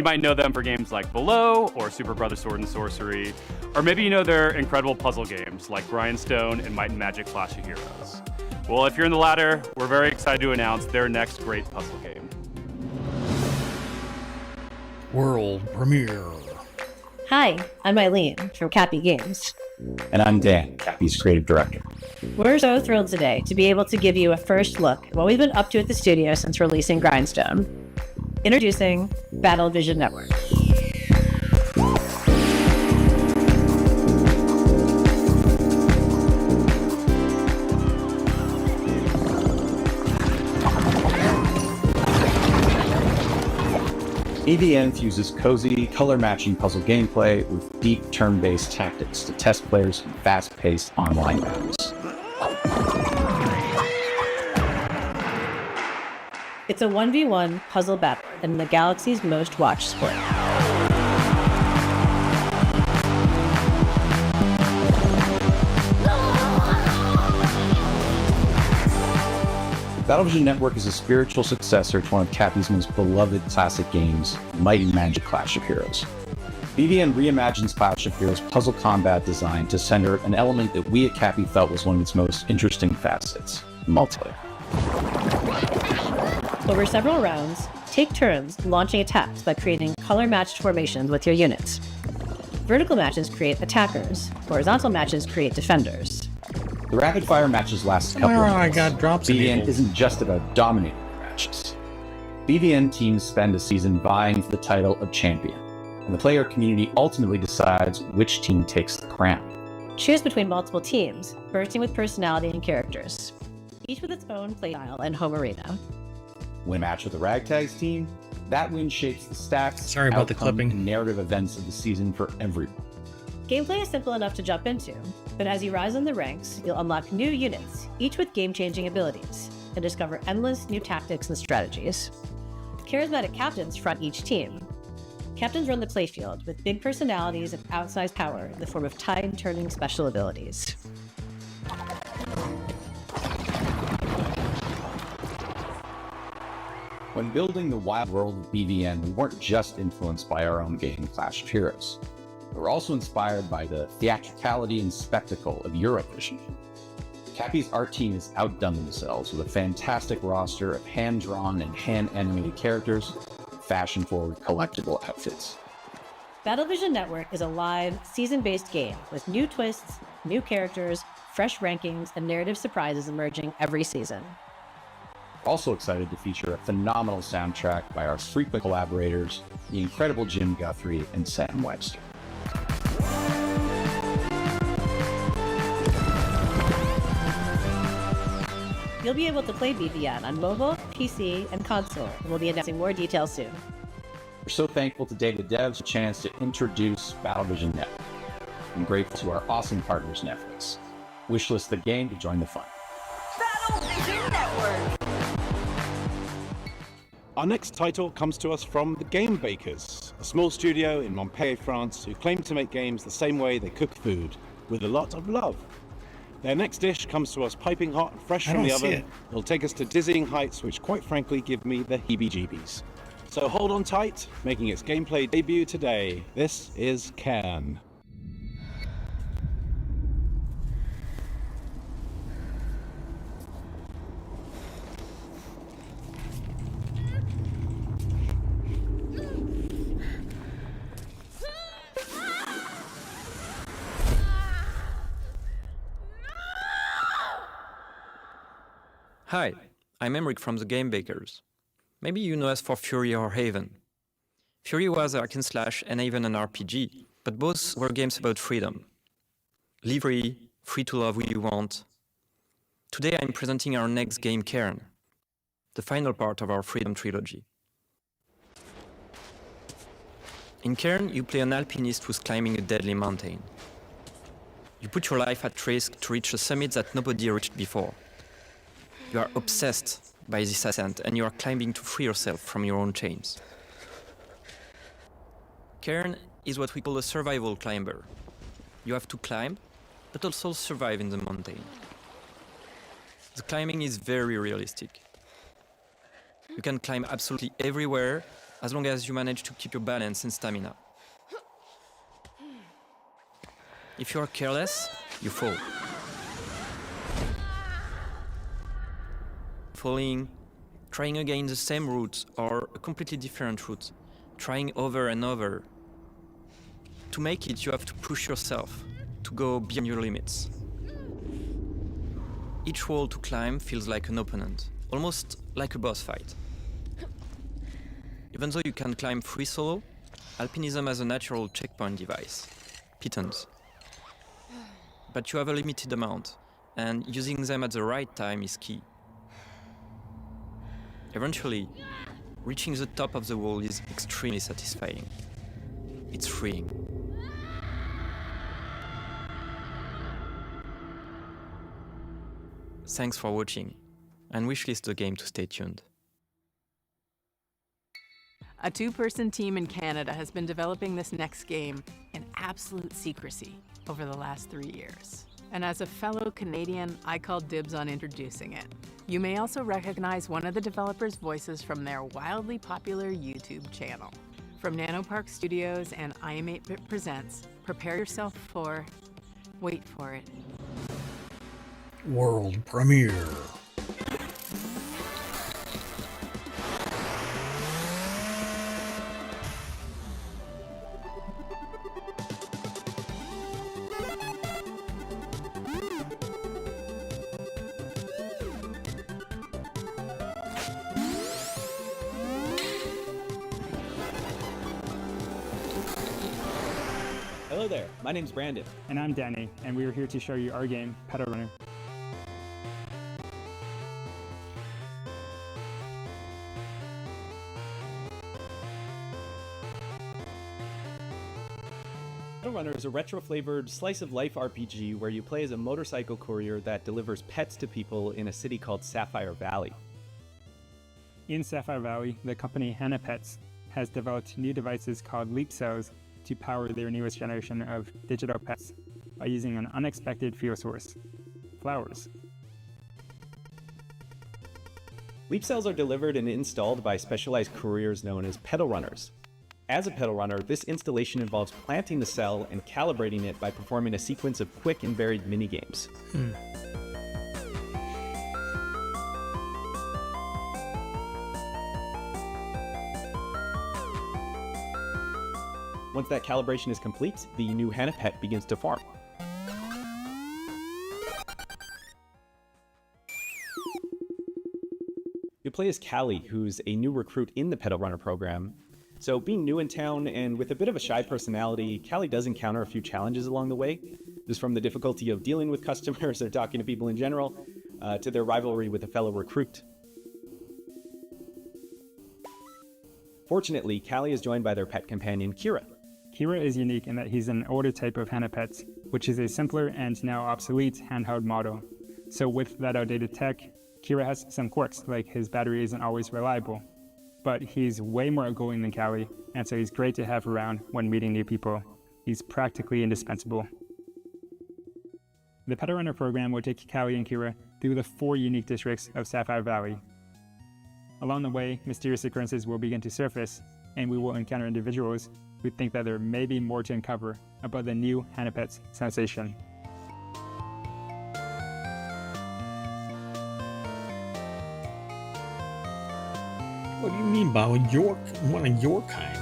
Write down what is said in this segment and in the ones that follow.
You might know them for games like Below or Super Brother Sword and Sorcery, or maybe you know their incredible puzzle games like Grindstone and Might and Magic Clash of Heroes. Well, if you're in the latter, we're very excited to announce their next great puzzle game. World premiere. Hi, I'm Eileen from Cappy Games. And I'm Dan, Cappy's creative director. We're so thrilled today to be able to give you a first look at what we've been up to at the studio since releasing Grindstone. Introducing Battle Vision Network. BVN fuses cozy, color-matching puzzle gameplay with deep turn-based tactics to test players in fast-paced online battles. It's a 1v1 puzzle battle in the galaxy's most watched sport. Battle Vision Network is a spiritual successor to one of Cappy's most beloved classic games, Might and Magic Clash of Heroes. BVN reimagines Clash of Heroes' puzzle combat design to center an element that we at Cappy felt was one of its most interesting facets: multiplayer. Over several rounds, take turns launching attacks by creating color-matched formations with your units. Vertical matches create attackers, horizontal matches create defenders. The rapid-fire matches last a couple of minutes. BVN isn't just about dominating the matches. BVN teams spend a season vying for the title of champion, and the player community ultimately decides which team takes the crown. Choose between multiple teams, bursting with personality and characters, each with its own playstyle and home arena. Win a match with the Ragtags team, that win shapes the stats, and narrative events of the season for everyone. Gameplay is simple enough to jump into, but as you rise in the ranks, you'll unlock new units, each with game-changing abilities, and discover endless new tactics and strategies. Charismatic captains front each team. Captains run the playfield with big personalities and outsized power in the form of tide-turning special abilities. When building the wild world of BVN, we weren't just influenced by our own game, Clash of Heroes. We were also inspired by the theatricality and spectacle of Eurovision. Cappy's art team has outdone themselves with a fantastic roster of hand-drawn and hand-animated characters, fashion-forward collectible outfits. Battle Vision Network is a live, season-based game with new twists, new characters, fresh rankings, and narrative surprises emerging every season. Also excited to feature a phenomenal soundtrack by our frequent collaborators, the incredible Jim Guthrie and Sam Webster. You'll be able to play BVN on mobile, PC, and console, and we'll be announcing more details soon. We're so thankful to David Devs for the chance to introduce Battle Vision Network. I'm grateful to our awesome partners, Netflix. Wishlist the game to join the fun. Battle Vision Network! Our next title comes to us from the Game Bakers, a small studio in Montpellier, France, who claim to make games the same way they cook food, with a lot of love. Their next dish comes to us piping hot and fresh from the oven. It'll take us to dizzying heights, which quite frankly give me the heebie-jeebies. So hold on tight, making its gameplay debut today. This is Cairn. Hi, I'm Emric from the Game Bakers. Maybe you know us for Fury or Haven. Fury was a hack and slash and Haven an RPG, but both were games about freedom. Live free to love who you want. Today I'm presenting our next game, Cairn, the final part of our Freedom trilogy. In Cairn, you play an alpinist who's climbing a deadly mountain. You put your life at risk to reach a summit that nobody reached before. You are obsessed by this ascent, and you are climbing to free yourself from your own chains. Cairn is what we call a survival climber. You have to climb, but also survive in the mountain. The climbing is very realistic. You can climb absolutely everywhere, as long as you manage to keep your balance and stamina. If you are careless, you fall. Falling, trying again the same route or a completely different route, trying over and over. To make it, you have to push yourself, to go beyond your limits. Each wall to climb feels like an opponent, almost like a boss fight. Even though you can climb free solo, alpinism has a natural checkpoint device, pitons. But you have a limited amount, and using them at the right time is key. Eventually, reaching the top of the wall is extremely satisfying. It's freeing. Thanks for watching, and wishlist the game to stay tuned. A two-person team in Canada has been developing this next game in absolute secrecy over the last 3 years. And as a fellow Canadian, I call dibs on introducing it. You may also recognize one of the developers' voices from their wildly popular YouTube channel. From Nanopark Studios and I Am 8-Bit Presents, prepare yourself for, wait for it, World premiere. Hello there, my name's Brandon. And I'm Danny, and we are here to show you our game, Pedal Runner. Pedal Runner is a retro-flavored slice-of-life RPG where you play as a motorcycle courier that delivers pets to people in a city called Sapphire Valley. In Sapphire Valley, the company Hannah Pets has developed new devices called Leap Cells to power their newest generation of digital pets by using an unexpected fuel source, flowers. Leap cells are delivered and installed by specialized couriers known as pedal runners. As a pedal runner, this installation involves planting the cell and calibrating it by performing a sequence of quick and varied minigames. Once that calibration is complete, the new Hannah Pet begins to form. You play as Callie, who's a new recruit in the Pedal Runner program. So being new in town and with a bit of a shy personality, Callie does encounter a few challenges along the way. This from the difficulty of dealing with customers or talking to people in general, to their rivalry with a fellow recruit. Fortunately, Callie is joined by their pet companion, Kira. Kira is unique in that he's an older type of Hannah Pets, which is a simpler and now obsolete handheld model. So with that outdated tech, Kira has some quirks, like his battery isn't always reliable. But he's way more outgoing than Callie, and so he's great to have around when meeting new people. He's practically indispensable. The Pedal Runner program will take Callie and Kira through the 4 unique districts of Sapphire Valley. Along the way, mysterious occurrences will begin to surface, and we will encounter individuals who think that there may be more to uncover about the new Hannah Pets sensation. What do you mean by one of your kind?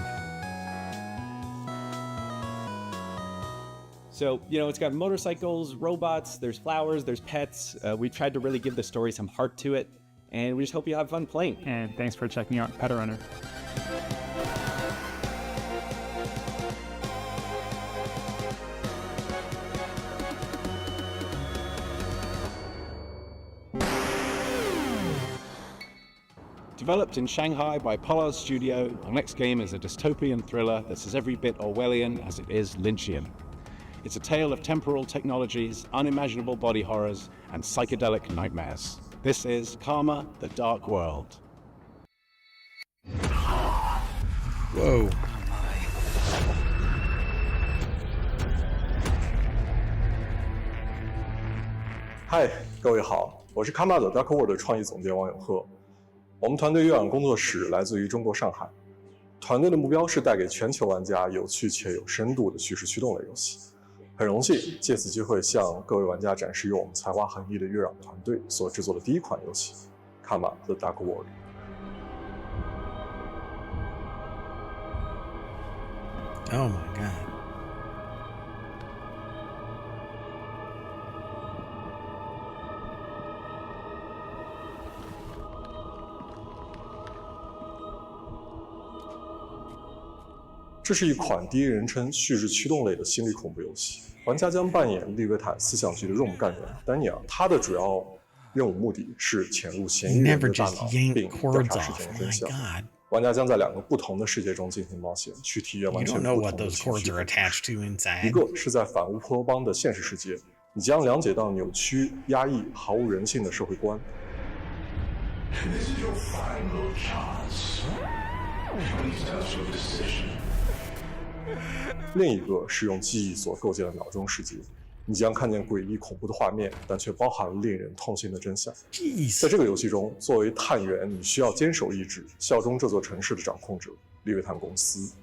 So, it's got motorcycles, robots, there's flowers, there's pets. We tried to really give the story some heart to it, and we just hope you have fun playing. And thanks for checking out Pedal Runner. Developed in Shanghai by Polar Studio, our next game is a dystopian thriller that's as every bit Orwellian as it is Lynchian. It's a tale of temporal technologies, unimaginable body horrors, and psychedelic nightmares. This is Karma: The Dark World. Whoa. Hi，各位好，我是 Karma: The Dark World 的创意总监王永鹤。我们团队约网工作室来自于中国上海。团队的目标是带给全球玩家有趣且有深度的叙事驱动类游戏。很荣幸借此机会向各位玩家展示由我们才华横溢的月壤团队所制作的第一款游戏《Karma the Dark World》。Oh my god. 这是一款第一人称叙事驱动类的心理恐怖游戏，玩家将扮演利维坦思想局的任务干员丹尼尔，他的主要任务目的是潜入嫌疑人的大脑，并调查事件的真相。玩家将在2个不同的世界中进行冒险，去体验完全不同的情绪。一个是在反乌托邦的现实世界，你将了解到扭曲、压抑、毫无人性的社会观。另一个是用记忆所构建的脑中世界，你将看见诡异恐怖的画面，但却包含了令人痛心的真相。在这个游戏中，作为探员，你需要坚守意志，效忠这座城市的掌控者利维坦公司。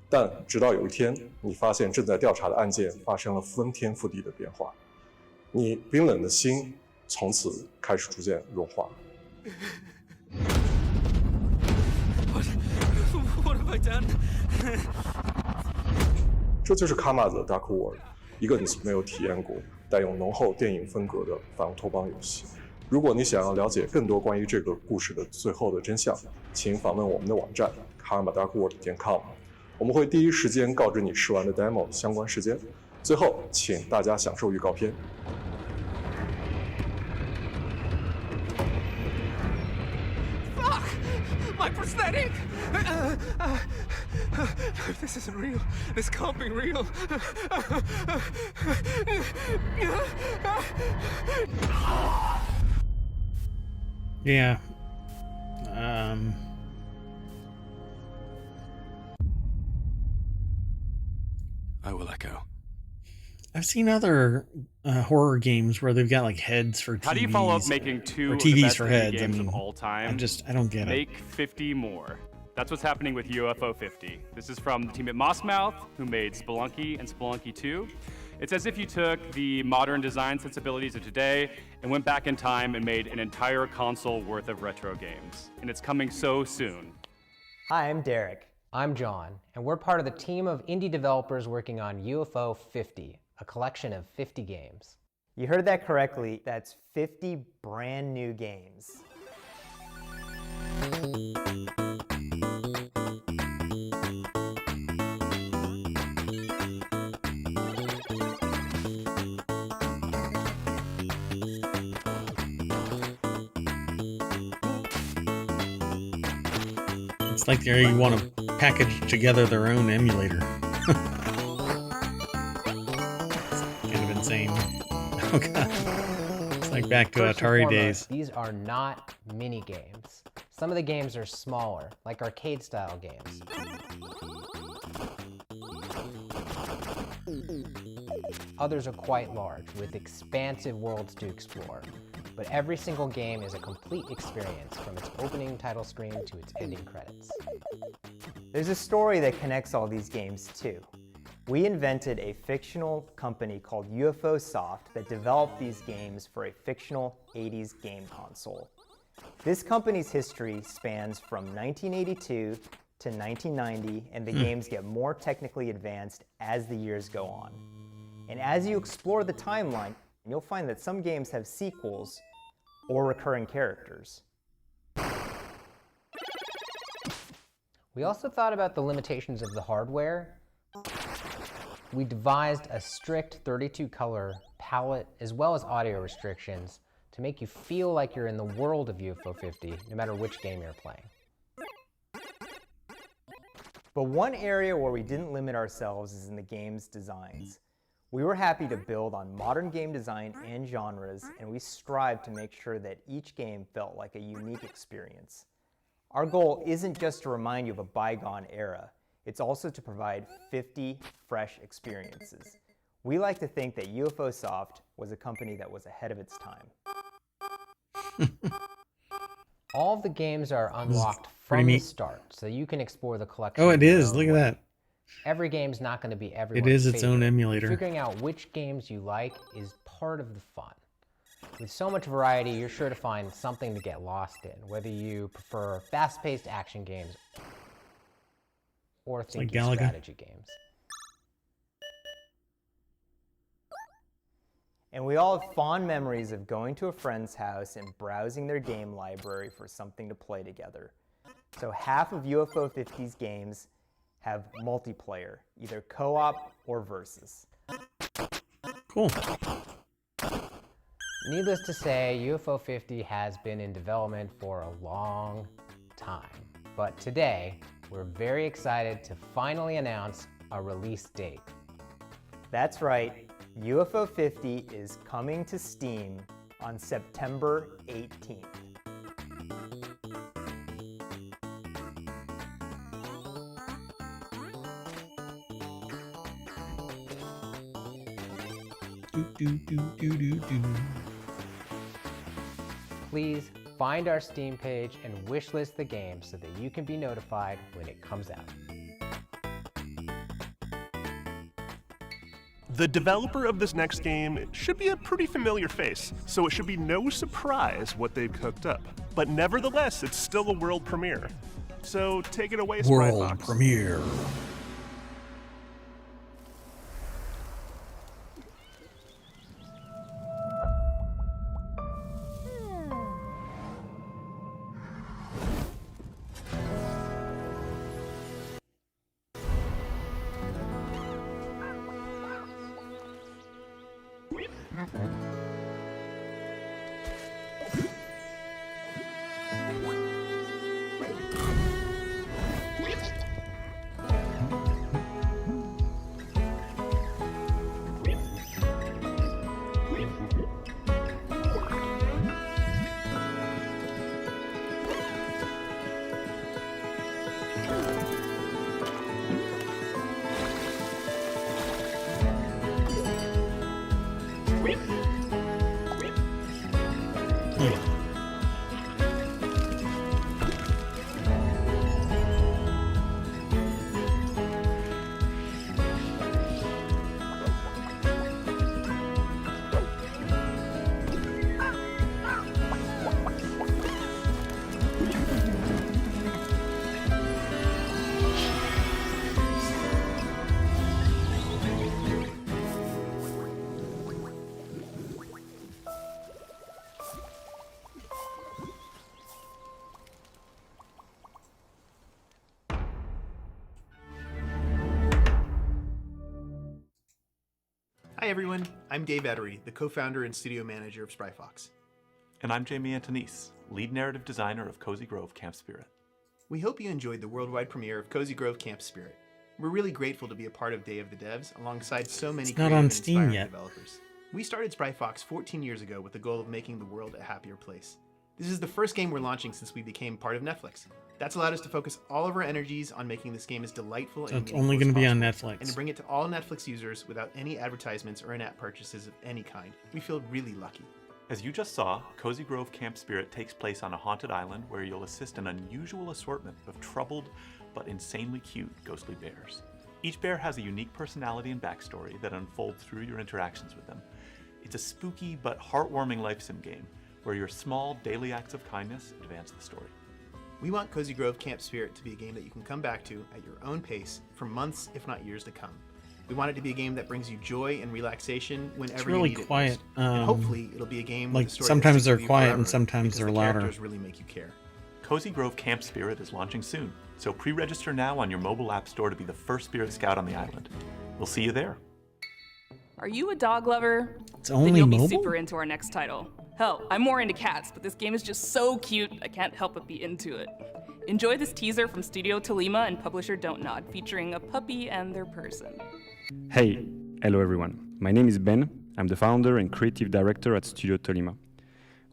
但直到有一天，你发现正在调查的案件发生了翻天覆地的变化，你冰冷的心从此开始逐渐融化。What have I done? 这就是《Karma the Dark World》，一个你没有体验过、带有浓厚电影风格的反乌托邦游戏。如果你想要了解更多关于这个故事的最后的真相，请访问我们的网站 karmadarkworld.com， 我们会第一时间告知你试玩的 demo 相关时间。最后，请大家享受预告片。My prosthetic! This isn't real. This can't be real. Yeah. I will echo. I've seen other horror games where they've got like heads for TVs. How do you follow up making 2 or of the TVs best for indie heads? games of all time? I don't get it. Make 50 more. That's what's happening with UFO 50. This is from the team at Mossmouth, who made Spelunky and Spelunky 2. It's as if you took the modern design sensibilities of today and went back in time and made an entire console worth of retro games. And it's coming so soon. Hi, I'm Derek. I'm John, and we're part of the team of indie developers working on UFO 50, a collection of 50 games. You heard that correctly. That's 50 brand new games. It's like they want to package together their own emulator. Kind of insane. Oh god. It's like back to Atari days. These are not mini games. Some of the games are smaller, like arcade style games. Others are quite large, with expansive worlds to explore. But every single game is a complete experience from its opening title screen to its ending credits. There's a story that connects all these games too. We invented a fictional company called UFO Soft that developed these games for a fictional 80s game console. This company's history spans from 1982 to 1990, and the games get more technically advanced as the years go on. And as you explore the timeline, you'll find that some games have sequels or recurring characters. We also thought about the limitations of the hardware. We devised a strict 32-color palette as well as audio restrictions to make you feel like you're in the world of UFO 50, no matter which game you're playing. But one area where we didn't limit ourselves is in the game's designs. We were happy to build on modern game design and genres, and we strived to make sure that each game felt like a unique experience. Our goal isn't just to remind you of a bygone era, it's also to provide 50 fresh experiences. We like to think that UFO Soft was a company that was ahead of its time. All of the games are unlocked from the neat. start, so you can explore the collection. Oh, in it your is. own Look at way. that. Every game's not going to be everyone's It is its own favorite. emulator. Figuring out which games you like is part of the fun. With so much variety, you're sure to find something to get lost in, whether you prefer fast-paced action games or thinky strategy games. And we all have fond memories of going to a friend's house and browsing their game library for something to play together. So half of UFO 50's games have multiplayer, either co-op or versus. Cool. Needless to say, UFO 50 has been in development for a long time. But today, we're very excited to finally announce a release date. That's right, UFO 50 is coming to Steam on September 18th. Please find our Steam page and wishlist the game so that you can be notified when it comes out. The developer of this next game should be a pretty familiar face, so it should be no surprise what they've cooked up. But nevertheless, it's still a world premiere. So take it away, World Spryfox. premiere. Hi everyone, I'm Dave Ettery, the co-founder and studio manager of Spryfox. And I'm Jamie Antonise, lead narrative designer of Cozy Grove Camp Spirit. We hope you enjoyed the worldwide premiere of Cozy Grove Camp Spirit. We're really grateful to be a part of Day of the Devs alongside so many It's not creative on and Steam inspiring yet. developers. We started Spryfox 14 years ago with the goal of making the world a happier place. This is the first game we're launching since we became part of Netflix. That's allowed us to focus all of our energies on making this game as delightful So and it's meaningful only as going to be on possible, Netflix. and to bring it to all Netflix users without any advertisements or in-app purchases of any kind. We feel really lucky. As you just saw, Cozy Grove Camp Spirit takes place on a haunted island where you'll assist an unusual assortment of troubled but insanely cute ghostly bears. Each bear has a unique personality and backstory that unfolds through your interactions with them. It's a spooky but heartwarming life sim game where your small daily acts of kindness advance the story. We want Cozy Grove Camp Spirit to be a game that you can come back to at your own pace for months, if not years to come. We want it to be a game that brings you joy and relaxation whenever It's really you need quiet. it most. And hopefully it'll be a game like with a story sometimes that sticks they're with you quiet forever and sometimes because they're the louder. characters really make you care. Cozy Grove Camp Spirit is launching soon, so pre-register now on your mobile app store to be the first Spirit Scout on the island. We'll see you there. Are you a dog lover? It's only then you'll mobile? be super into our next title. Hell, I'm more into cats, but this game is just so cute, I can't help but be into it. Enjoy this teaser from Studio Tolima and publisher Don't Nod, featuring a puppy and their person. Hey, hello everyone. My name is Ben. I'm the founder and creative director at Studio Tolima.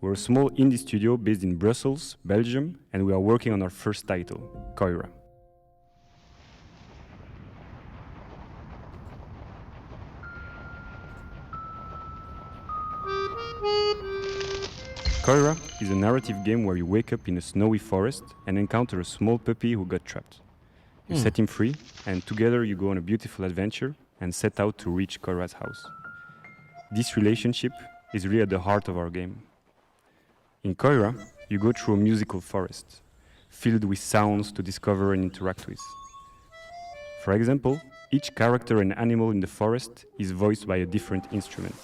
We're a small indie studio based in Brussels, Belgium, and we are working on our first title, Koira. Koira is a narrative game where you wake up in a snowy forest and encounter a small puppy who got trapped. You set him free, and together you go on a beautiful adventure and set out to reach Koira's house. This relationship is really at the heart of our game. In Koira, you go through a musical forest, filled with sounds to discover and interact with. For example, each character and animal in the forest is voiced by a different instrument.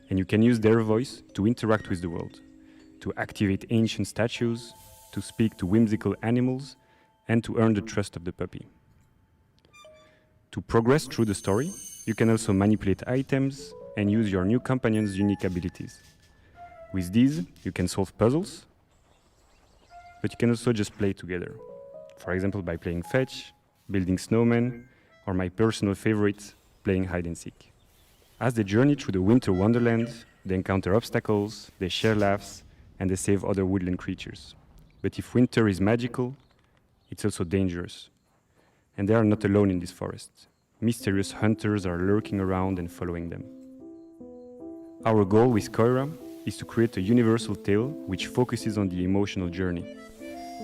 And you can use their voice to interact with the world, to activate ancient statues, to speak to whimsical animals, and to earn the trust of the puppy. To progress through the story, you can also manipulate items and use your new companion's unique abilities. With these, you can solve puzzles, but you can also just play together. For example, by playing fetch, building snowmen, or my personal favorite, playing hide and seek. As they journey through the winter wonderland, they encounter obstacles, they share laughs, and they save other woodland creatures. But if winter is magical, it's also dangerous. And they are not alone in this forest. Mysterious hunters are lurking around and following them. Our goal with Koira is to create a universal tale which focuses on the emotional journey.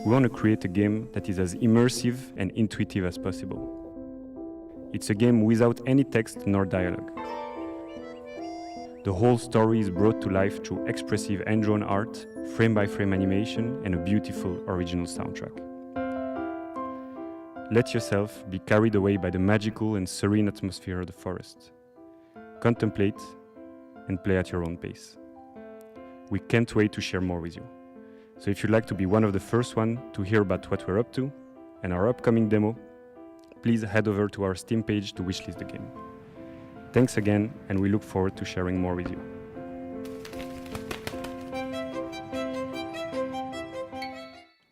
We want to create a game that is as immersive and intuitive as possible. It's a game without any text nor dialogue. The whole story is brought to life through expressive hand-drawn art, frame-by-frame animation, and a beautiful original soundtrack. Let yourself be carried away by the magical and serene atmosphere of the forest. Contemplate and play at your own pace. We can't wait to share more with you. So if you'd like to be one of the first one to hear about what we're up to and our upcoming demo, please head over to our Steam page to wishlist the game. Thanks again, and we look forward to sharing more with you.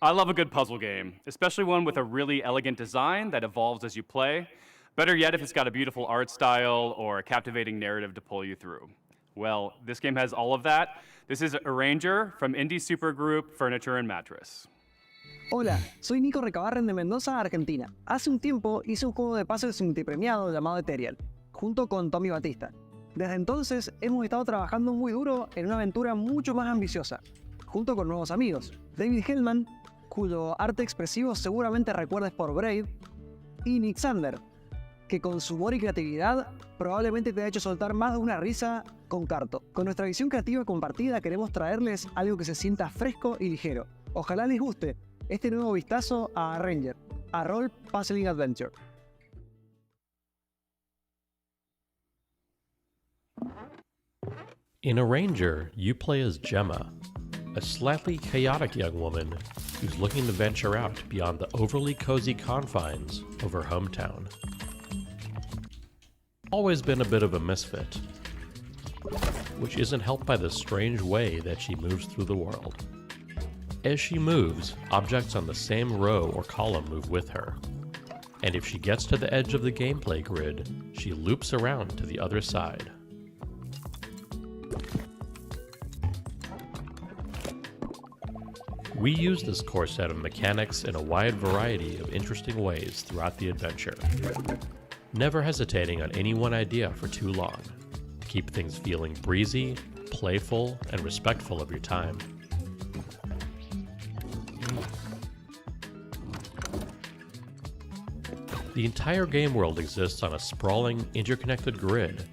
I love a good puzzle game, especially one with a really elegant design that evolves as you play. Better yet if it's got a beautiful art style or a captivating narrative to pull you through. Well, this game has all of that. This is Arranger from indie supergroup Furniture and Mattress. Hola, soy Nico Recabarren de Mendoza, Argentina. Hace un tiempo hice un juego de puzzles multipremiado llamado Ethereal, junto con Tommy Batista. Desde entonces hemos estado trabajando muy duro en una aventura mucho más ambiciosa, junto con nuevos amigos, David Hellman, cuyo arte expresivo seguramente recuerdes por Braid, y Nick Sander, que con su humor y creatividad probablemente te ha hecho soltar más de una risa con Carto. Con nuestra visión creativa compartida queremos traerles algo que se sienta fresco y ligero. Ojalá les guste este nuevo vistazo a Arranger, a Role Puzzling Adventure. In Arranger, you play as Gemma, a slightly chaotic young woman who's looking to venture out beyond the overly cozy confines of her hometown. Always been a bit of a misfit, which isn't helped by the strange way that she moves through the world. As she moves, objects on the same row or column move with her, and if she gets to the edge of the gameplay grid, she loops around to the other side. We use this core set of mechanics in a wide variety of interesting ways throughout the adventure, never hesitating on any one idea for too long, to keep things feeling breezy, playful, and respectful of your time. The entire game world exists on a sprawling, interconnected grid,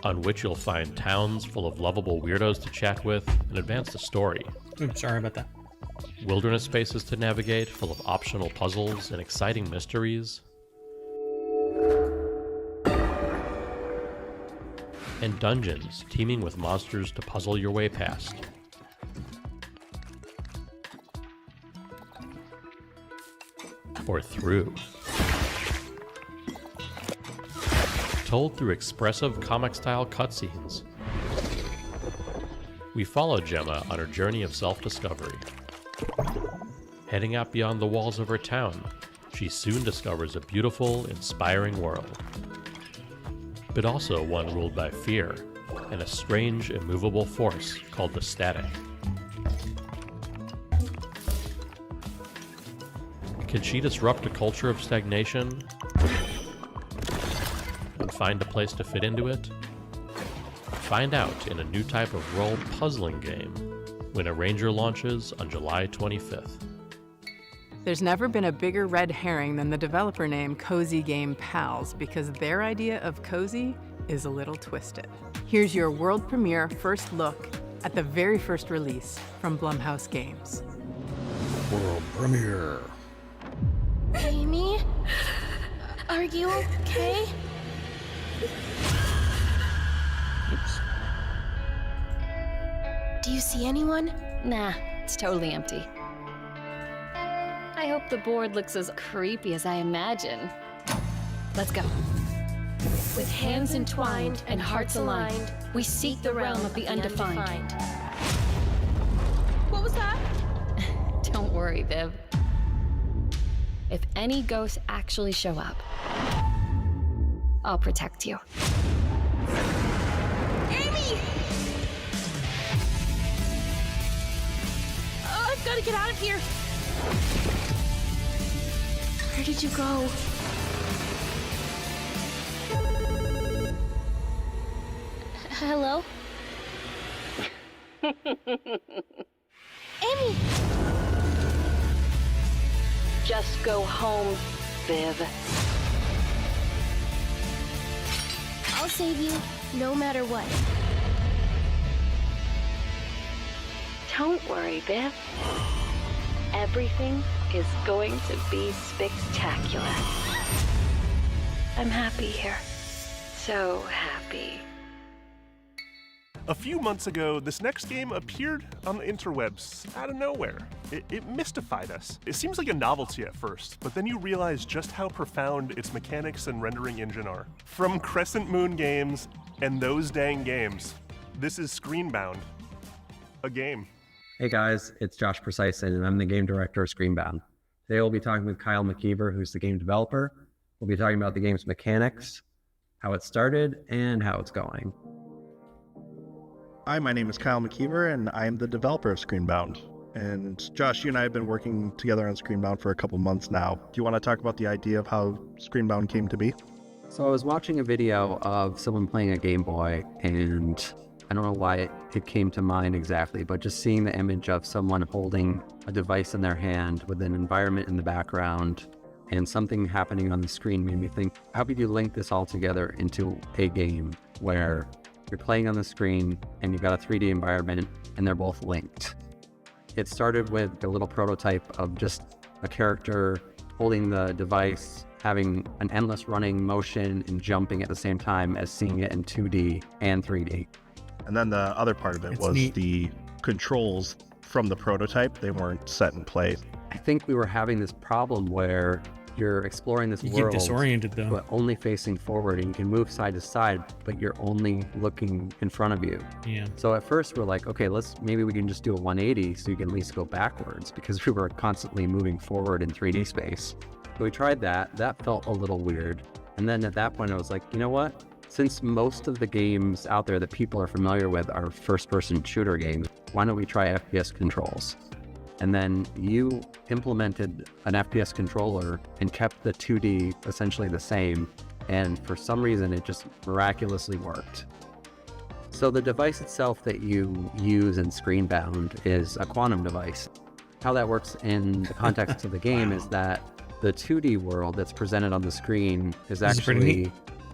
on which you'll find towns full of lovable weirdos to chat with and advance the story. Sorry about that. Wilderness spaces to navigate full of optional puzzles and exciting mysteries. And dungeons teeming with monsters to puzzle your way past. Or through. Told through expressive comic-style cutscenes, we follow Gemma on her journey of self-discovery. Heading out beyond the walls of her town, she soon discovers a beautiful, inspiring world. But also one ruled by fear and a strange, immovable force called the Static. Can she disrupt a culture of stagnation and find a place to fit into it? Find out in a new type of role puzzling game when Arranger launches on July 25th. There's never been a bigger red herring than the developer name Cozy Game Pals, because their idea of cozy is a little twisted. Here's your world premiere first look at the very first release from Blumhouse Games. World premiere. Amy? Are you okay? Oops. Do you see anyone? Nah, it's totally empty. I hope the board looks as creepy as I imagine. Let's go. With hands entwined and hearts aligned, we seek the realm of the undefined. What was that? Don't worry, Viv. If any ghosts actually show up, I'll protect you. Amy! Oh, I've got to get out of here. Where did you go? Hello? Amy! Just go home, Viv. I'll save you, no matter what. Don't worry, Viv. Everything is going to be spectacular. I'm happy here. So happy. A few months ago, this next game appeared on the interwebs out of nowhere. It mystified us. It seems like a novelty at first, but then you realize just how profound its mechanics and rendering engine are. From Crescent Moon Games and Those Dang Games, this is Screenbound, a game. Hey guys, it's Josh Precyson, and I'm the game director of Screenbound. Today we'll be talking with Kyle McKeever, who's the game developer. We'll be talking about the game's mechanics, how it started, and how it's going. Hi, my name is Kyle McKeever, and I am the developer of Screenbound. And Josh, you and I have been working together on Screenbound for a couple months now. Do you want to talk about the idea of how Screenbound came to be? So I was watching a video of someone playing a Game Boy, and I don't know why it came to mind exactly, but just seeing the image of someone holding a device in their hand with an environment in the background and something happening on the screen made me think, how could you link this all together into a game where you're playing on the screen and you've got a 3D environment and they're both linked? It started with a little prototype of just a character holding the device, having an endless running motion and jumping at the same time as seeing it in 2D and 3D. And then the other part of it was the controls from the prototype. They weren't set in place. I think we were having this problem where you're exploring this world, get disoriented though, but only facing forward, and you can move side to side, but you're only looking in front of you. Yeah. So at first we're like, okay, maybe we can just do a 180 so you can at least go backwards, because we were constantly moving forward in 3D space. So we tried that. That felt a little weird. And then at that point I was like, you know what? Since most of the games out there that people are familiar with are first-person shooter games, why don't we try FPS controls? And then you implemented an FPS controller and kept the 2D essentially the same. And for some reason, it just miraculously worked. So the device itself that you use in Screenbound is a quantum device. How that works in the context of the game is that the 2D world that's presented on the screen is actually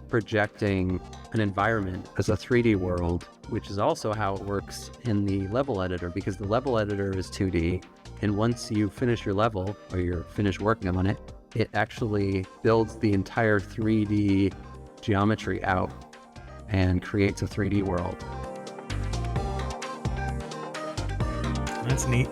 projecting an environment as a 3D world, which is also how it works in the level editor, because the level editor is 2D, and once you finish your level or you're finished working on it, it actually builds the entire 3D geometry out and creates a 3D world. That's neat.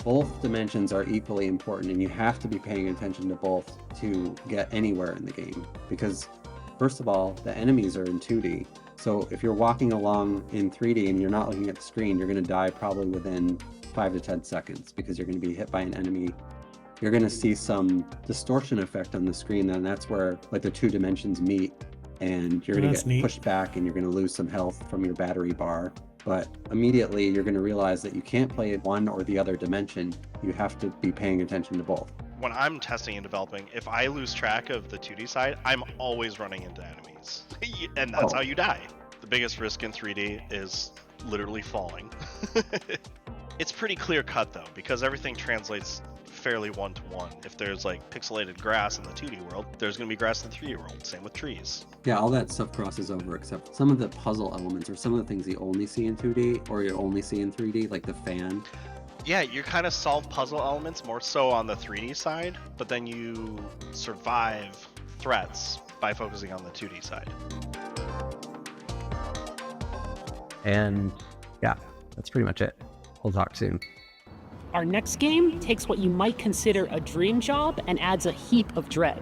Both dimensions are equally important, and you have to be paying attention to both to get anywhere in the game. Because first of all, the enemies are in 2D. So if you're walking along in 3D and you're not looking at the screen, you're going to die probably within 5 to 10 seconds because you're going to be hit by an enemy. You're going to see some distortion effect on the screen, and that's where like the two dimensions meet, and you're going to get pushed back and you're going to lose some health from your battery bar. But immediately you're going to realize that you can't play one or the other dimension. You have to be paying attention to both. when I'm testing and developing, if I lose track of the 2D side, I'm always running into enemies. And that's how you die. The biggest risk in 3D is literally falling. It's pretty clear cut though, because everything translates fairly one-to-one. If there's like pixelated grass in the 2D world, there's going to be grass in the 3D world. Same with trees. Yeah, all that stuff crosses over except some of the puzzle elements or some of the things you only see in 2D or you only see in 3D, like the fan. Yeah, you kind of solve puzzle elements more so on the 3D side, but then you survive threats by focusing on the 2D side. And yeah, that's pretty much it. We'll talk soon. Our next game takes what you might consider a dream job and adds a heap of dread.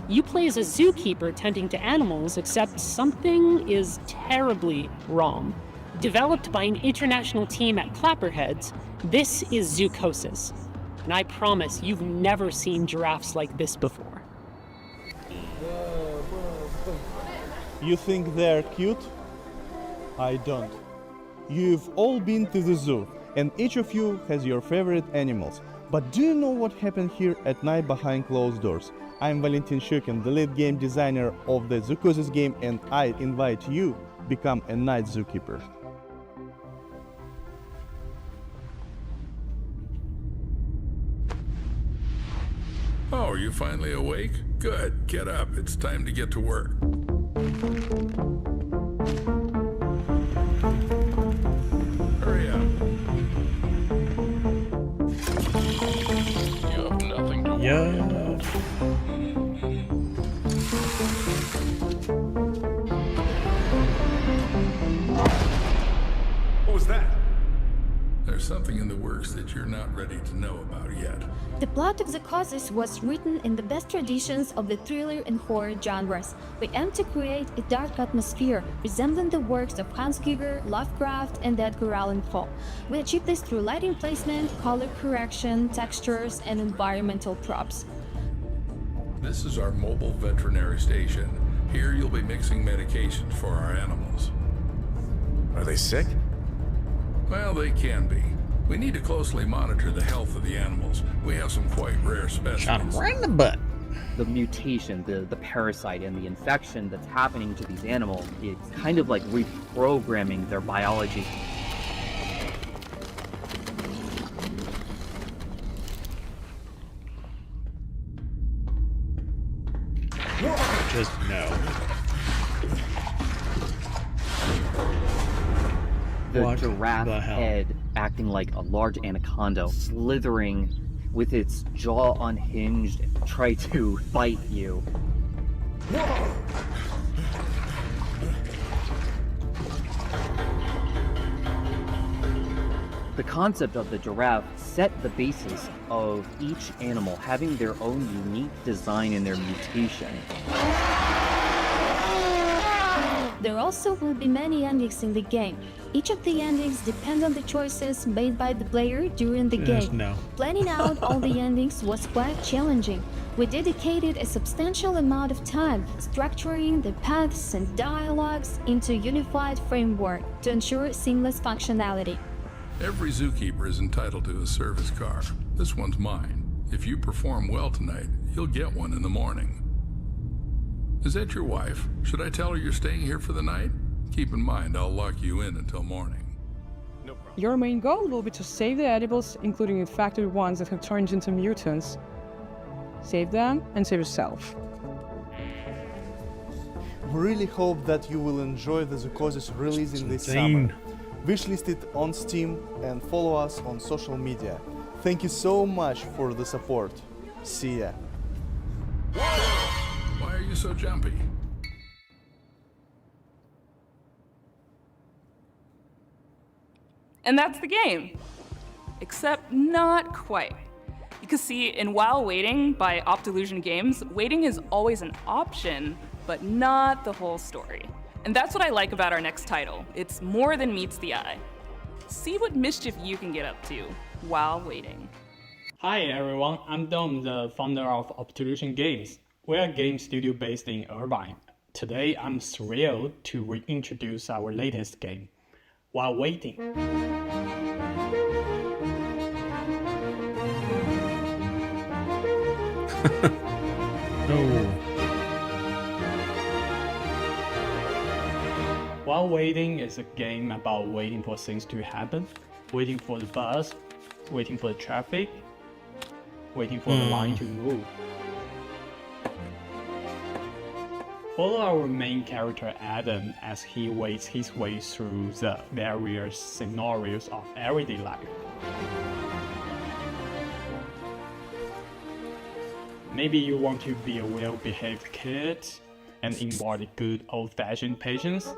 You play as a zookeeper tending to animals, except something is terribly wrong. Developed by an international team at Clapperheads, this is Zoocosis. And I promise you've never seen giraffes like this before. You think they're cute? I don't. You've all been to the zoo, and each of you has your favorite animals. But do you know what happened here at night behind closed doors? I'm Valentin Shukin, the lead game designer of the Zoocosis game, and I invite you to become a night zookeeper. Oh, you finally awake? Good. Get up. It's time to get to work. Hurry up. You have nothing to worry about. What was that? There's something in the works that you're not ready to know about yet. The plot of Zoocosis was written in the best traditions of the thriller and horror genres. We aim to create a dark atmosphere resembling the works of Hans Giger, Lovecraft, and Edgar Allan Poe. We achieve this through lighting placement, color correction, textures, and environmental props. This is our mobile veterinary station. Here you'll be mixing medications for our animals. Are they sick? Well, they can be. We need to closely monitor the health of the animals. We have some quite rare specimens. Shot him right in the butt. The mutation, the parasite, and the infection that's happening to these animals, it's kind of like reprogramming their biology. Just no. The What giraffe the hell? head acting like a large anaconda, slithering with its jaw unhinged, try to bite you. The concept of the giraffe set the basis of each animal having their own unique design in their mutation. There also will be many endings in the game. Each of the endings depend on the choices made by the player during the Yes, game. no. Planning out all the endings was quite challenging. We dedicated a substantial amount of time structuring the paths and dialogues into a unified framework to ensure seamless functionality. Every zookeeper is entitled to a service car. This one's mine. If you perform well tonight, you'll get one in the morning. Is that your wife? Should I tell her you're staying here for the night? Keep in mind, I'll lock you in until morning. Your main goal will be to save the edibles, including infected ones that have turned into mutants. Save them and save yourself. We really hope that you will enjoy the Zoocosis release in this insane. summer. Wishlist it on Steam and follow us on social media. Thank you so much for the support. See ya. Why are you so jumpy? And that's the game. Except not quite. Because see, in While Waiting by Optilusion Games, waiting is always an option, but not the whole story. And that's what I like about our next title. It's more than meets the eye. See what mischief you can get up to while waiting. Hi everyone, I'm Dom, the founder of Optilusion Games. We're a game studio based in Irvine. Today I'm thrilled to reintroduce our latest game, While Waiting. Oh. While Waiting is a game about waiting for things to happen, waiting for the bus, waiting for the traffic, waiting for the line to move. Follow our main character Adam as he waits his way through the various scenarios of everyday life. Maybe you want to be a well-behaved kid and embody good old-fashioned patience.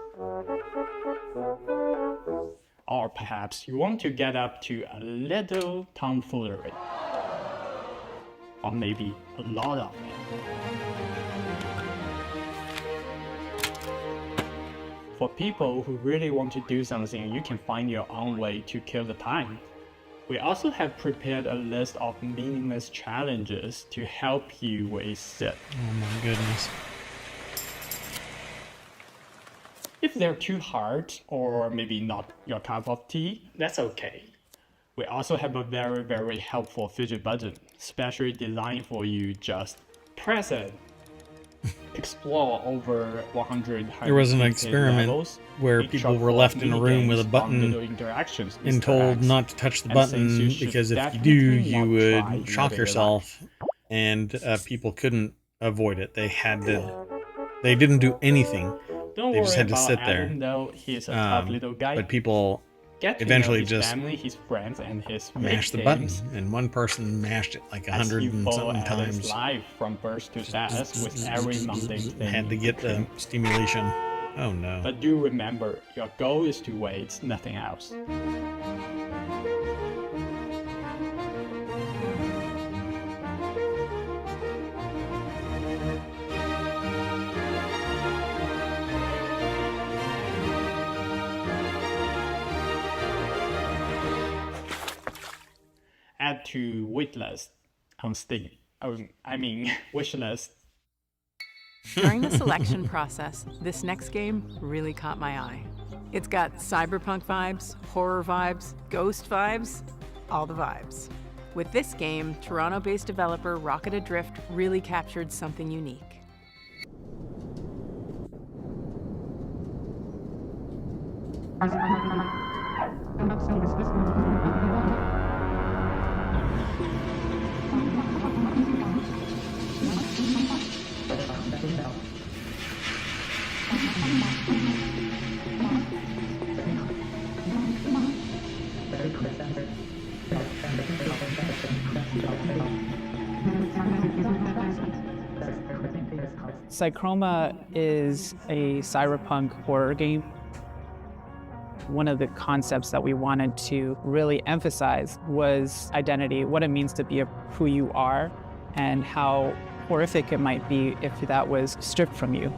Or perhaps you want to get up to a little tomfoolery. Or maybe a lot of it. For people who really want to do something, you can find your own way to kill the time. We also have prepared a list of meaningless challenges to help you with it. Oh my goodness. If they're too hard, or maybe not your cup of tea, that's okay. We also have a very helpful fidget button, specially designed for you. Just press it. Explore over 100 There was an experiment levels, where people were left in a room with a button and told not to touch the button because if you do, you would shock yourself, and people couldn't avoid it. They had to. They didn't do anything. They just had to sit there. Though he's a tough little guy. But people Get to eventually know his just family, his friends, and his mashed the button, and one person mashed it like 100 and something times. Life from birth to death with every mundane thing. Had to get the stimulation. Oh no. But do remember, your goal is to wait, nothing else. Add to wishlist on Steam. Wishlist. During the selection process, this next game really caught my eye. It's got cyberpunk vibes, horror vibes, ghost vibes, all the vibes. With this game, Toronto-based developer Rocket Adrift really captured something unique. Cychroma is a cyberpunk horror game. One of the concepts that we wanted to really emphasize was identity, what it means to be who you are, and how horrific it might be if that was stripped from you.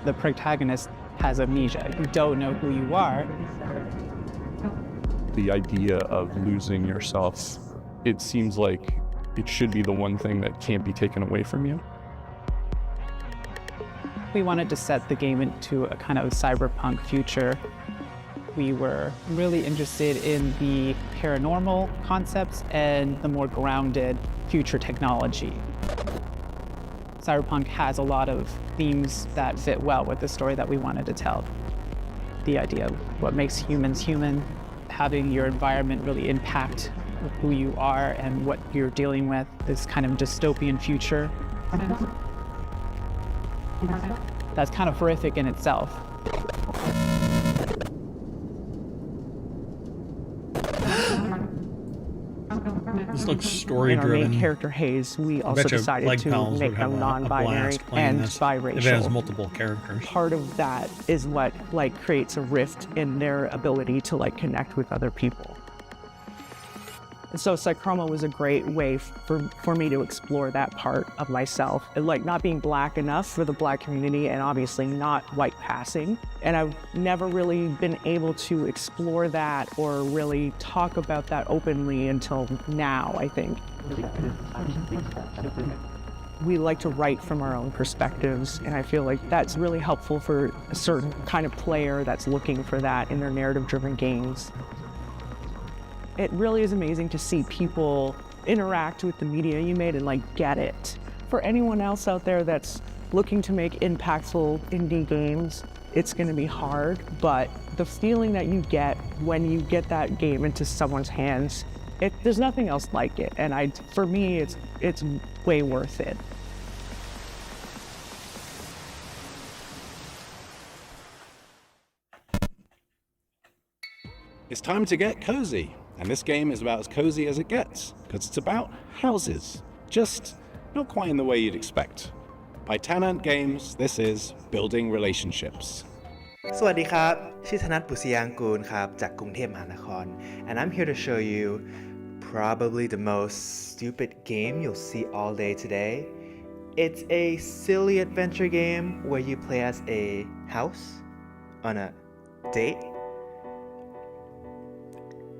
The protagonist has amnesia. You don't know who you are. The idea of losing yourself, it seems like it should be the one thing that can't be taken away from you. We wanted to set the game into a kind of cyberpunk future. We were really interested in the paranormal concepts and the more grounded future technology. Cyberpunk has a lot of themes that fit well with the story that we wanted to tell. The idea of what makes humans human, having your environment really impact who you are and what you're dealing with, this kind of dystopian future. That's kind of horrific in itself. This looks story-driven. In our main character, Hayes, we also decided to make them non-binary and biracial. If it has multiple characters. Part of that is what creates a rift in their ability to connect with other people. And so Cychroma was a great way for me to explore that part of myself. Not being black enough for the black community and obviously not white passing. And I've never really been able to explore that or really talk about that openly until now, I think. We like to write from our own perspectives, and I feel like that's really helpful for a certain kind of player that's looking for that in their narrative-driven games. It really is amazing to see people interact with the media you made and like get it. For anyone else out there that's looking to make impactful indie games, it's going to be hard, but the feeling that you get when you get that game into someone's hands, there's nothing else like it. And for me, it's way worth it. It's time to get cozy, and this game is about as cozy as it gets, because it's about houses, just not quite in the way you'd expect. By Tenant Games, this is Building Relationships. สวัสดีครับชื่อธนัท บุษยางกูลครับจากกรุงเทพมหานคร and I'm here to show you probably the most stupid game you'll see all day today. It's a silly adventure game where you play as a house on a date,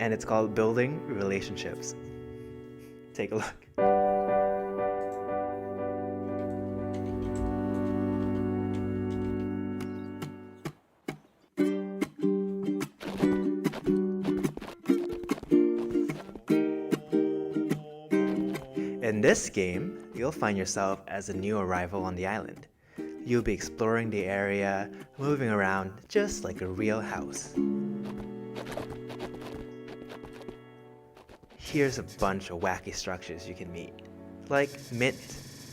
and it's called Building Relationships. Take a look. In this game, you'll find yourself as a new arrival on the island. You'll be exploring the area, moving around just like a real house. Here's a bunch of wacky structures you can meet, like Mint,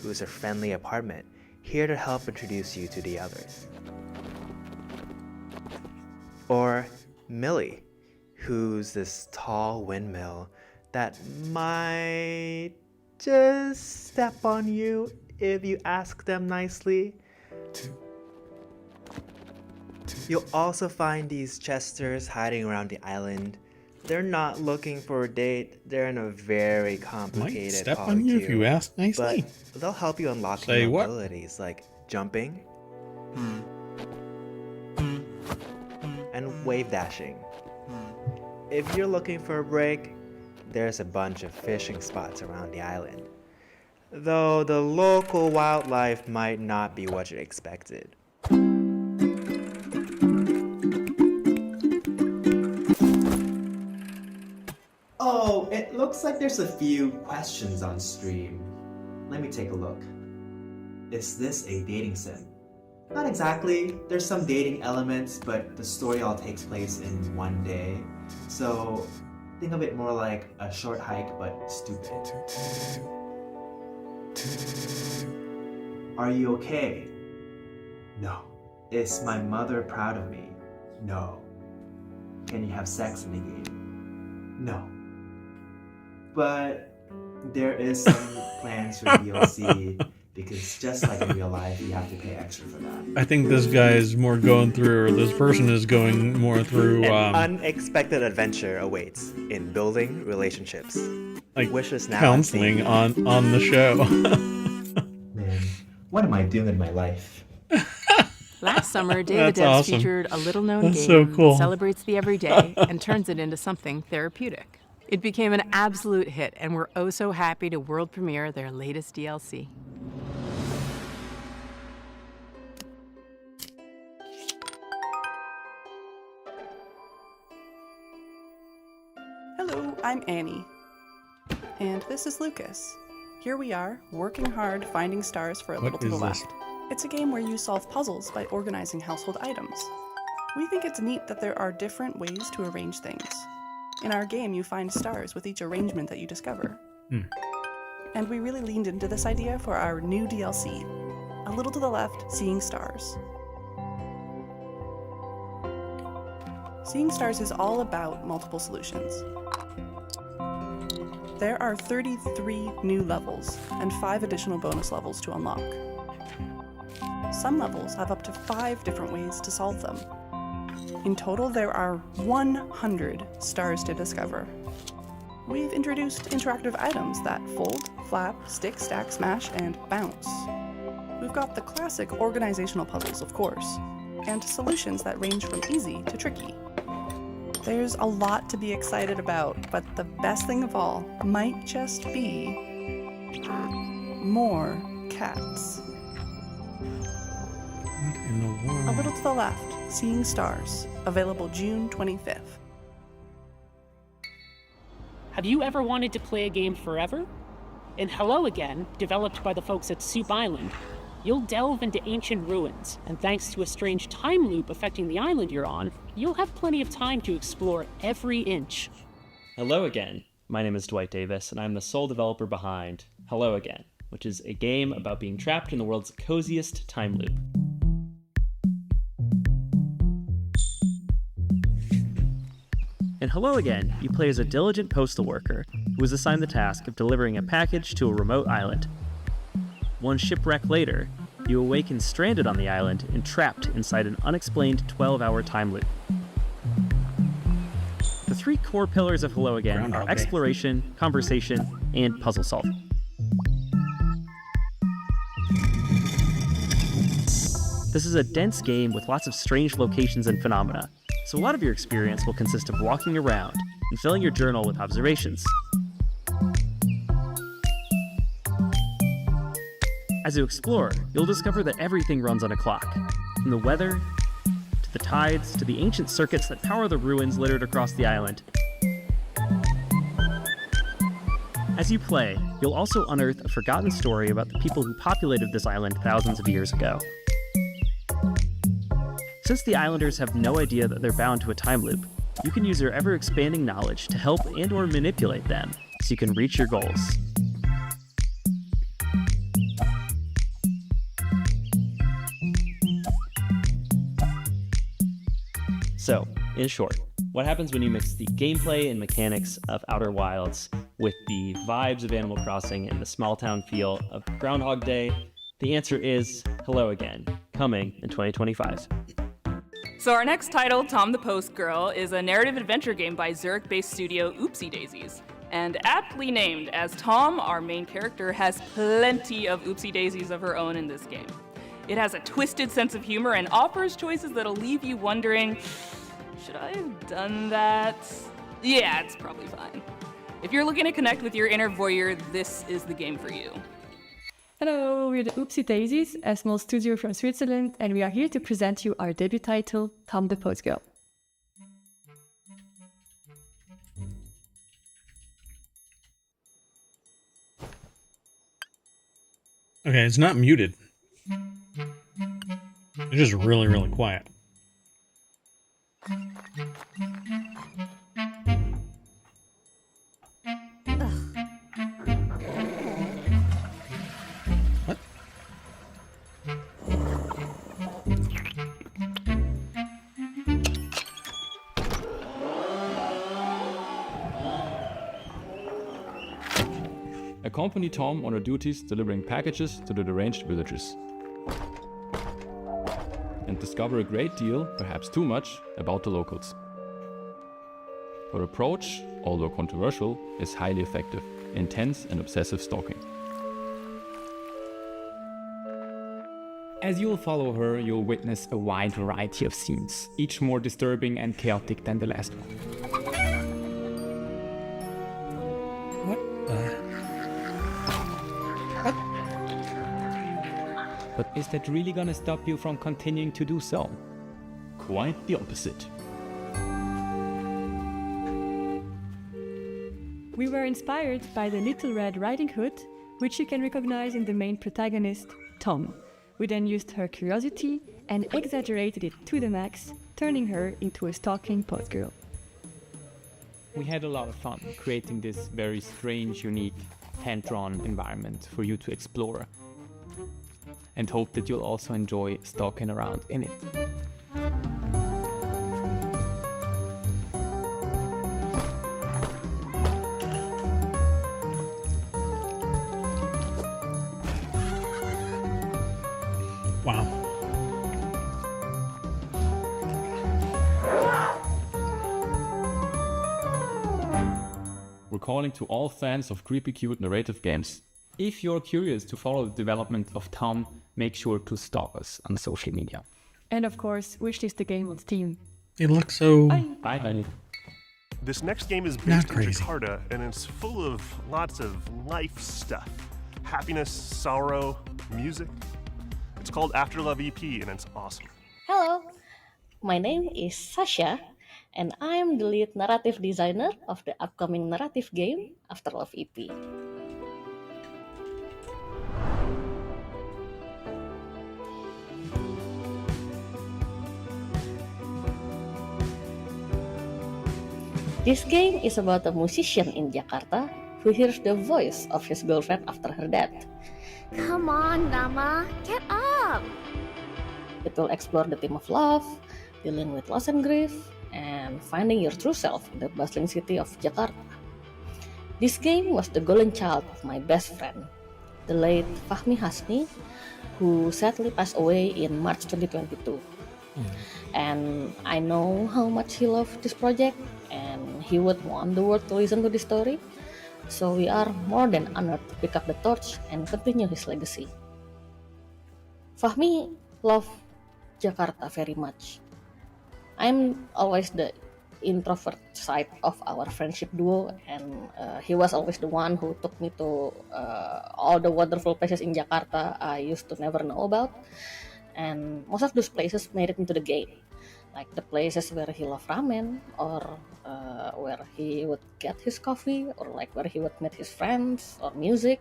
who's a friendly apartment, here to help introduce you to the others. Or Millie, who's this tall windmill that might just step on you if you ask them nicely. You'll also find these Chesters hiding around the island. They're not looking for a date, they're in a very complicated Might step on you if you ask nicely. But they'll help you unlock Say new what? abilities like jumping and wave dashing. If you're looking for a break, there's a bunch of fishing spots around the island, though the local wildlife might not be what you expected. Oh, it looks like there's a few questions on stream. Let me take a look. Is this a dating sim? Not exactly. There's some dating elements, but the story all takes place in one day. So think of it more like a short hike, but stupid. Are you okay? No. Is my mother proud of me? No. Can you have sex in the game? No. But there is some plans for DLC, because just like in real life, you have to pay extra for that. I think this guy is more going through, or this person is going more through An unexpected adventure awaits in Building Relationships. like Wishes now counseling on the show. Man, what am I doing in my life? Last summer, David That's Devs awesome. featured a little-known That's game so cool. that celebrates the everyday and turns it into something therapeutic. It became an absolute hit, and we're oh so happy to world premiere their latest DLC. Hello, I'm Annie. And this is Lucas. Here we are, working hard, finding stars for a What little to the is this? left. It's a game where you solve puzzles by organizing household items. We think it's neat that there are different ways to arrange things. In our game, you find stars with each arrangement that you discover. And we really leaned into this idea for our new DLC. A little to the left, Seeing Stars. Seeing Stars is all about multiple solutions. There are 33 new levels and 5 additional bonus levels to unlock. Some levels have up to 5 different ways to solve them. In total, there are 100 stars to discover. We've introduced interactive items that fold, flap, stick, stack, smash, and bounce. We've got the classic organizational puzzles, of course, and solutions that range from easy to tricky. There's a lot to be excited about, but the best thing of all might just be more cats. What in the world? A little to the left, Seeing Stars, available June 25th. Have you ever wanted to play a game forever? In Hello Again, developed by the folks at Soup Island, you'll delve into ancient ruins, and thanks to a strange time loop affecting the island you're on, you'll have plenty of time to explore every inch. Hello again. My name is Dwight Davis, and I'm the sole developer behind Hello Again, which is a game about being trapped in the world's coziest time loop. In Hello Again, you play as a diligent postal worker who is assigned the task of delivering a package to a remote island. One shipwreck later, you awaken stranded on the island and trapped inside an unexplained 12-hour time loop. The three core pillars of Hello Again are exploration, conversation, and puzzle solving. This is a dense game with lots of strange locations and phenomena, so a lot of your experience will consist of walking around and filling your journal with observations. As you explore, you'll discover that everything runs on a clock, from the weather, to the tides, to the ancient circuits that power the ruins littered across the island. As you play, you'll also unearth a forgotten story about the people who populated this island thousands of years ago. Since the islanders have no idea that they're bound to a time loop, you can use your ever-expanding knowledge to help and/or manipulate them so you can reach your goals. So, in short, what happens when you mix the gameplay and mechanics of Outer Wilds with the vibes of Animal Crossing and the small-town feel of Groundhog Day? The answer is Hello Again, coming in 2025. So our next title, Tom the Post Girl, is a narrative adventure game by Zurich-based studio Oopsie Daisies. And aptly named, as Tom, our main character, has plenty of oopsie daisies of her own in this game. It has a twisted sense of humor and offers choices that'll leave you wondering, should I have done that? Yeah, it's probably fine. If you're looking to connect with your inner voyeur, this is the game for you. Hello, we're the Oopsie Daisies, a small studio from Switzerland, and we are here to present you our debut title, Tom the Post Girl. Okay, it's not muted. It's just really, really quiet. What? Accompany Tom on her duties delivering packages to the deranged villagers. And discover a great deal, perhaps too much, about the locals. Her approach, although controversial, is highly effective, intense and obsessive stalking. As you'll follow her, you'll witness a wide variety of scenes, each more disturbing and chaotic than the last one. But is that really gonna stop you from continuing to do so? Quite the opposite. We were inspired by the Little Red Riding Hood, which you can recognize in the main protagonist, Tom. We then used her curiosity and exaggerated it to the max, turning her into a stalking post girl. We had a lot of fun creating this very strange, unique, hand-drawn environment for you to explore, and hope that you'll also enjoy stalking around in it. Wow. We're calling to all fans of creepy cute narrative games. If you're curious to follow the development of Tom, make sure to stalk us on social media. And of course, wishlist the game on Steam. It looks so... Bye, honey. This next game is Not based in crazy. Jakarta, and it's full of lots of life stuff. Happiness, sorrow, music. It's called After Love EP, and it's awesome. Hello, my name is Sasha, and I'm the lead narrative designer of the upcoming narrative game Afterlife EP. This game is about a musician in Jakarta who hears the voice of his girlfriend after her death. Come on, Nama, get up! It will explore the theme of love, dealing with loss and grief, and finding your true self in the bustling city of Jakarta. This game was the golden child of my best friend, the late Fahmi Hasni, who sadly passed away in March 2022. And I know how much he loved this project, and he would want the world to listen to this story. So we are more than honored to pick up the torch and continue his legacy. Fahmi loved Jakarta very much. I'm always the introvert side of our friendship duo, and he was always the one who took me to all the wonderful places in Jakarta I used to never know about. And most of those places made it into the game, like the places where he loved ramen, or where he would get his coffee, or like where he would meet his friends, or music.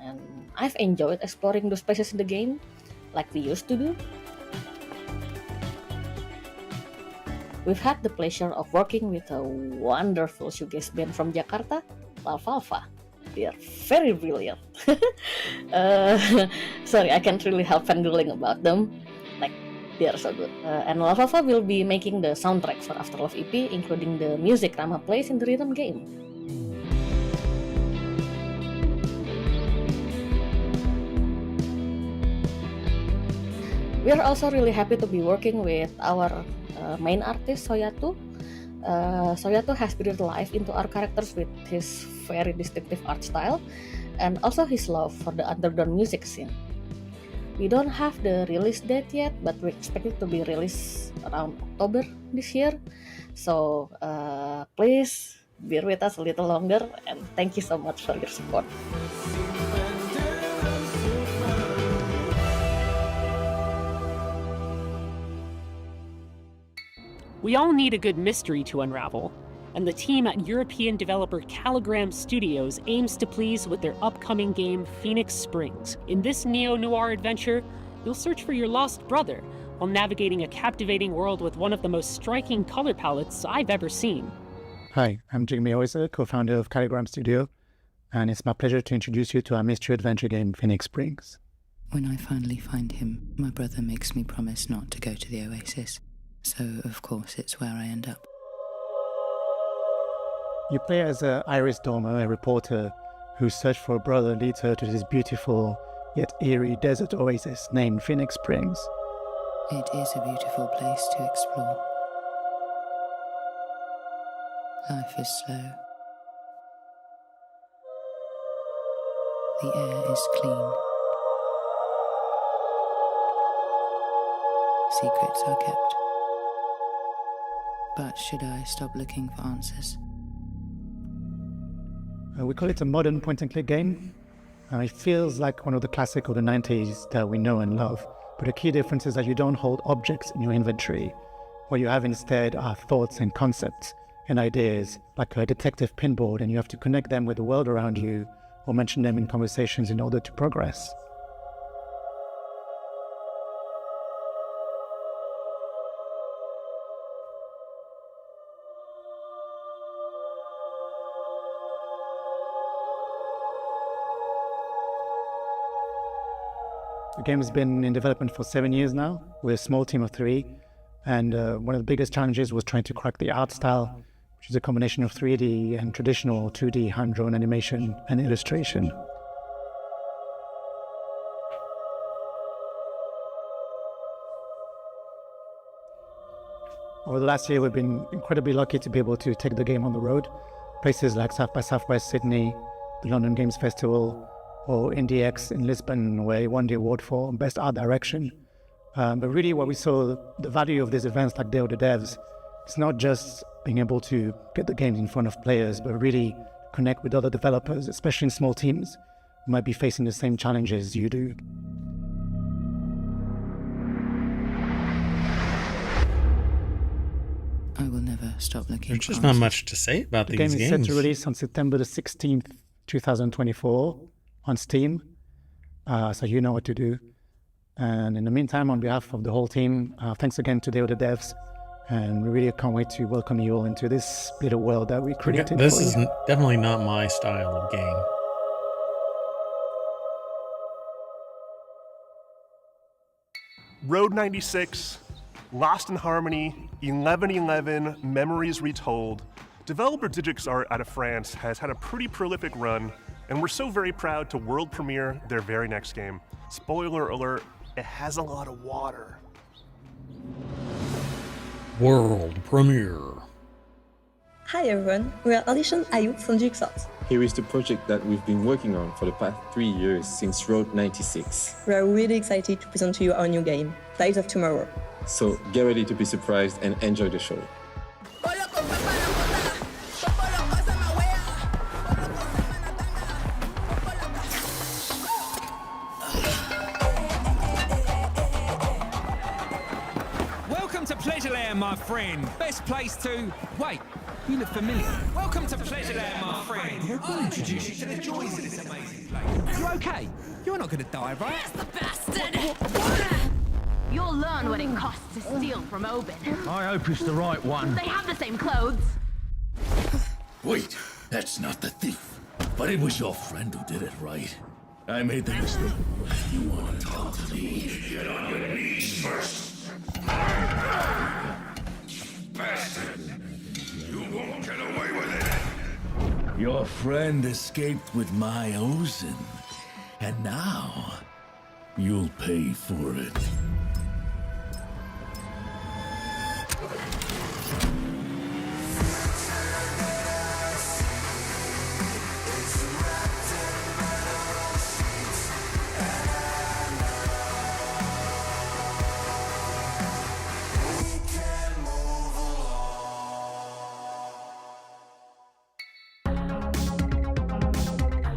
And I've enjoyed exploring those places in the game, like we used to do. We've had the pleasure of working with a wonderful shoegaze band from Jakarta, Lalfalfa. They are very brilliant. Sorry, I can't really help fangirling about them. Like, they are so good. And Lalfalfa will be making the soundtrack for Afterlife EP, including the music Rama plays in the rhythm game. We are also really happy to be working with our main artist, Soyatu. Soyatu has breathed life into our characters with his very distinctive art style and also his love for the underground music scene. We don't have the release date yet, but we expect it to be released around October this year. So please bear with us a little longer, and thank you so much for your support. We all need a good mystery to unravel, and the team at European developer Caligram Studios aims to please with their upcoming game Phoenix Springs. In this neo-noir adventure, you'll search for your lost brother while navigating a captivating world with one of the most striking color palettes I've ever seen. Hi, I'm Jigme Oiser, co-founder of Caligram Studio, and it's my pleasure to introduce you to our mystery adventure game Phoenix Springs. When I finally find him, my brother makes me promise not to go to the Oasis. So, of course, it's where I end up. You play as Iris Dormer, a reporter whose search for a brother leads her to this beautiful yet eerie desert oasis named Phoenix Springs. It is a beautiful place to explore. Life is slow. The air is clean. Secrets are kept. But should I stop looking for answers? We call it a modern point-and-click game. It feels like one of the classic of the 90s that we know and love. But the key difference is that you don't hold objects in your inventory. What you have instead are thoughts and concepts and ideas, like a detective pinboard, and you have to connect them with the world around you or mention them in conversations in order to progress. The game has been in development for 7 years now. We're a small team of 3, and one of the biggest challenges was trying to crack the art style, which is a combination of 3D and traditional 2D hand-drawn animation and illustration. Over the last year, we've been incredibly lucky to be able to take the game on the road. Places like South by Southwest Sydney, the London Games Festival, or IndieX in Lisbon, where he won the award for Best Art Direction. But really what we saw, the value of these events like Day of the Devs, it's not just being able to get the games in front of players, but really connect with other developers, especially in small teams, who might be facing the same challenges you do. I will never stop looking. There's just not much to say about The these game is games. set to release on September the 16th, 2024 on Steam. So you know what to do. And in the meantime, on behalf of the whole team, thanks again to the other devs. And we really can't wait to welcome you all into this little world that we created. This for is you. definitely not my style of game. Road 96, Lost in Harmony, 1111, Memories Retold. Developer Digix Art out of France has had a pretty prolific run, and we're so very proud to world premiere their very next game. Spoiler alert, it has a lot of water. World premiere. Hi everyone, we are Alicia Ayub from Digix Art. Here is the project that we've been working on for the past 3 years since Road 96. We are really excited to present to you our new game, Tides of Tomorrow. So get ready to be surprised and enjoy the show. Welcome to Pleasureland, my friend. Best place to... Wait, you look familiar. Welcome to Pleasureland, my friend. I'll introduce you to the joys of this amazing place. You okay? You're not going to die, right? Yes, the bastard! You'll learn what it costs to steal from Oben. I hope it's the right one. They have the same clothes. Wait, that's not the thief. But it was your friend who did it, right? I made the mistake. You want to talk to me? Get on your knees first. Bastard! You won't get away with it! Your friend escaped with my Ozen. And now, you'll pay for it.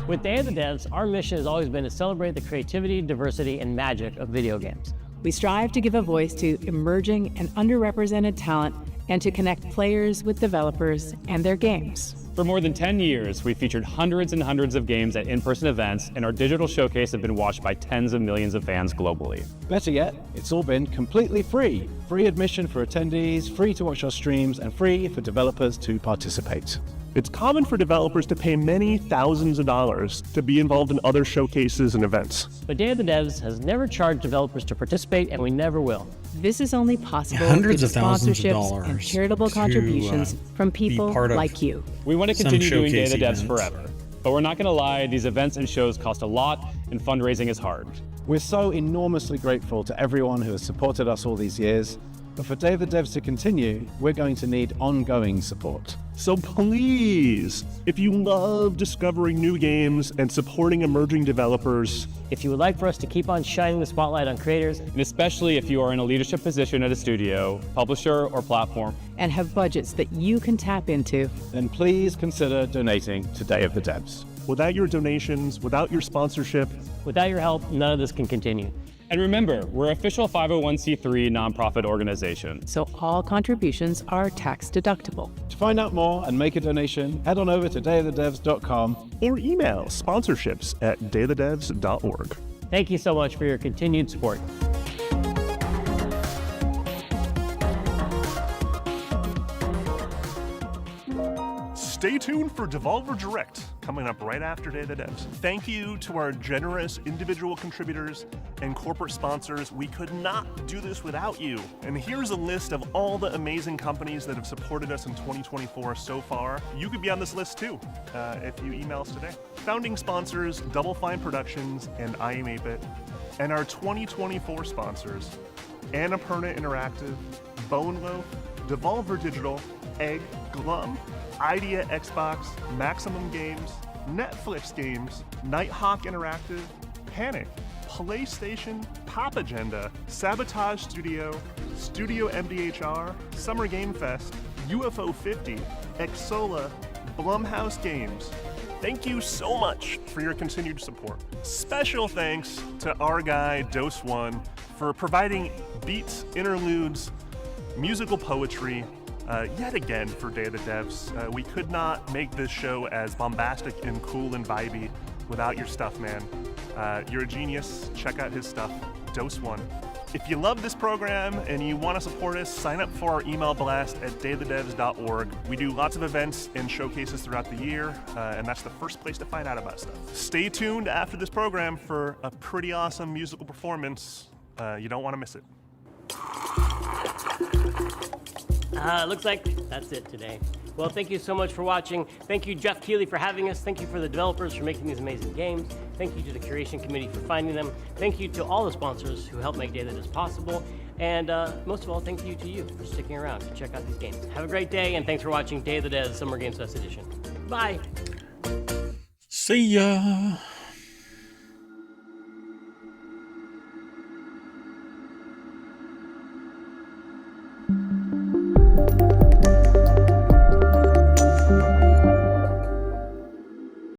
With Day of the Devs, our mission has always been to celebrate the creativity, diversity, and magic of video games. We strive to give a voice to emerging and underrepresented talent and to connect players with developers and their games. For more than 10 years, we've featured hundreds and hundreds of games at in-person events, and our digital showcase has been watched by tens of millions of fans globally. Better yet, it's all been completely free. Free admission for attendees, free to watch our streams, and free for developers to participate. It's common for developers to pay many thousands of dollars to be involved in other showcases and events. But Day of the Devs has never charged developers to participate, and we never will. This is only possible Hundreds due of to thousands of sponsorships dollars and charitable to, contributions from people part of like you. We want to some continue doing Day of the showcase Devs events. forever. But we're not going to lie, these events and shows cost a lot, and fundraising is hard. We're so enormously grateful to everyone who has supported us all these years, but for Day of the Devs to continue, we're going to need ongoing support. So please, if you love discovering new games and supporting emerging developers, if you would like for us to keep on shining the spotlight on creators, and especially if you are in a leadership position at a studio, publisher, or platform, and have budgets that you can tap into, then please consider donating to Day of the Devs. Without your donations, without your sponsorship, without your help, none of this can continue. And remember, we're an official 501c3 nonprofit organization. So all contributions are tax deductible. To find out more and make a donation, head on over to dayofthedevs.com or email sponsorships@dayofthedevs.org. Thank you so much for your continued support. Stay tuned for Devolver Direct, coming up right after Day of the Devs. Thank you to our generous individual contributors and corporate sponsors. We could not do this without you. And here's a list of all the amazing companies that have supported us in 2024 so far. You could be on this list too, if you email us today. Founding sponsors, Double Fine Productions and I Am 8-Bit. And our 2024 sponsors, Annapurna Interactive, Bone Loaf, Devolver Digital, Egg, Glum, Idea Xbox, Maximum Games, Netflix Games, Nighthawk Interactive, Panic, PlayStation, Pop Agenda, Sabotage Studio, Studio MDHR, Summer Game Fest, UFO 50, Exola, Blumhouse Games. Thank you so much for your continued support. Special thanks to our guy, Dose One, for providing beats, interludes, musical poetry, yet again for Day of the Devs. We could not make this show as bombastic and cool and vibey without your stuff, man. You're a genius. Check out his stuff. Dose One. If you love this program and you want to support us, sign up for our email blast at dayofthedevs.org. We do lots of events and showcases throughout the year, and that's the first place to find out about stuff. Stay tuned after this program for a pretty awesome musical performance. You don't want to miss it. Looks like that's it today. Well, thank you so much for watching. Thank you, Jeff Keighley, for having us. Thank you for the developers for making these amazing games. Thank you to the curation committee for finding them. Thank you to all the sponsors who help make Day of the Devs possible. And most of all, thank you to you for sticking around to check out these games. Have a great day, and thanks for watching Day of the Devs Summer Games Fest Edition. Bye. See ya.